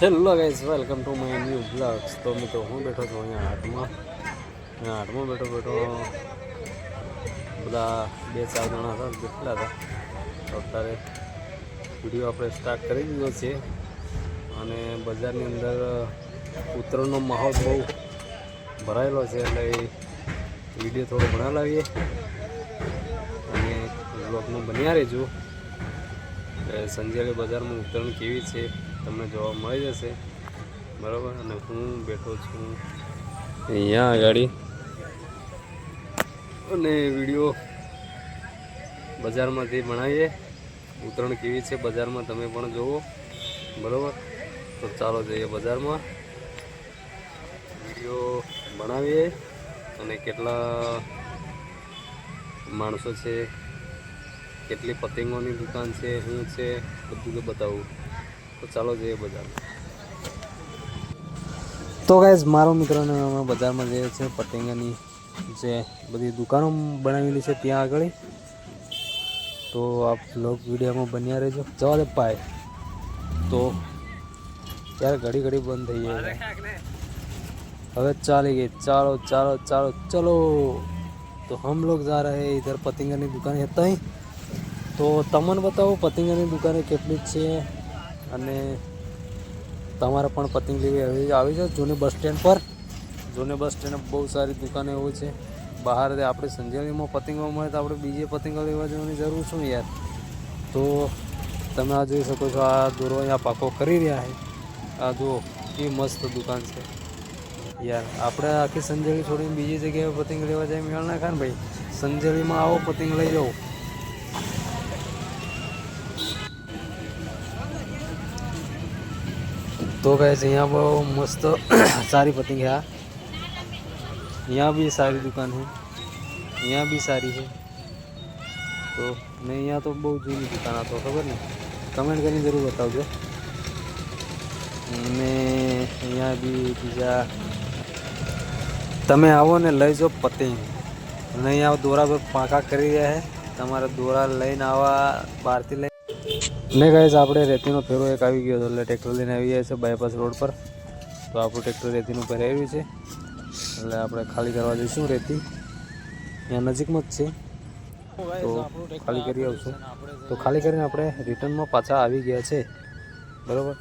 Hello guys, welcome to my new blogs. તો મિત્રો હું બેઠો છું અહીંયા હાટમાં બેઠો બધા 2-4 જણા હતા, બેઠેલા હતા. તો અત્યારે વિડીયો આપણે સ્ટાર્ટ કરી દીધો છે અને બજારની અંદર ઉત્તરાયણનો માહોલ બહુ ભરાયેલો છે, એટલે વિડીયો થોડો બનાવી અને બ્લોગમાં બન્યા રહેજો. સંજેલી બજારમાં ઉત્તરાયણ કેવી છે તમને જોવા મળી જશે, બરાબર. અને હું બેઠો છું અહીંયા આગળ અને વિડીયો બજારમાંથી બનાવીએ. ઉત્તરાયણ કેવી છે બજારમાં તમે પણ જુઓ, બરાબર. તો ચાલો જઈએ બજારમાં, વિડીયો બનાવીએ અને કેટલા માણસો છે, કેટલી પતંગોની દુકાન છે, શું છે બધું તો બતાવું. તો ચાલો જઈએ બજારમાં. તો ગાઈઝ, મારો મિત્રોને અમે બજારમાં જઈએ છીએ. પતંગની જે બધી દુકાનો બનાવેલી છે ત્યાં આગળ. તો આપ લોક વિડીયોમાં બન્યા રહેજો. જવા દે પાય તો ત્યારે ઘડી બંધ થઈ જાય, હવે ચાલી ગઈ. ચાલો ચાલો ચાલો ચલો. તો हम लोग जा रहे हैं इधर पतंगनी दुकान है तहीं. તો તમને બતાવો પતંગની દુકાને કેટલી છે, અને તમારે પણ પતંગ લેવી આવી જાઓ જૂની બસ સ્ટેન્ડ પર. જૂની બસ સ્ટેન્ડ બહુ સારી દુકાને એવું છે. બહાર આપણે સંજેલીમાં પતંગો મળે તો આપણે બીજે પતંગો લેવા જવાની જરૂર શું યાર. તો તમે આ જોઈ શકો છો, આ દોરો અહીંયા પાકો કરી રહ્યા છે. આ જુઓ એ મસ્ત દુકાન છે યાર. આપણે આખી સંજેલી છોડીને બીજી જગ્યાએ પતંગ લેવા જાય મેળ ના ખાય ને ભાઈ. સંજેલીમાં આવો પતંગ લઈ જાઓ. तो गाइस, यहाँ वो मस्त सारी पतंग है. यहाँ भी सारी दुकान है, यहाँ भी सारी है. तो नहीं, यहाँ तो बहुत जूनी दुकान तो खबर नहीं, कमेंट करनी जरूर बताओ. ने यहाँ भी बीजा તમે આવો ને લઈ જાઓ પતંગ. નહીં આવો દોરા પર પાંકા કરી રહ્યા છે. તમારે દોરા લઈને આવા બહારથી લઈ ને. ગાઈસ, આપણે રેતીનો ફેરો એક આવી ગયો હતો, એટલે ટ્રેક્ટર લઈને આવી ગયા છે બાયપાસ રોડ પર. તો આપણું ટ્રેક્ટર રેતીનું ભરાયું છે, એટલે આપણે ખાલી કરવા જઈશું. રેતી અહીંયા નજીકમાં જ છે, તો ખાલી કરી આવશું. તો ખાલી કરીને આપણે રિટર્નમાં પાછા આવી ગયા છે, બરાબર.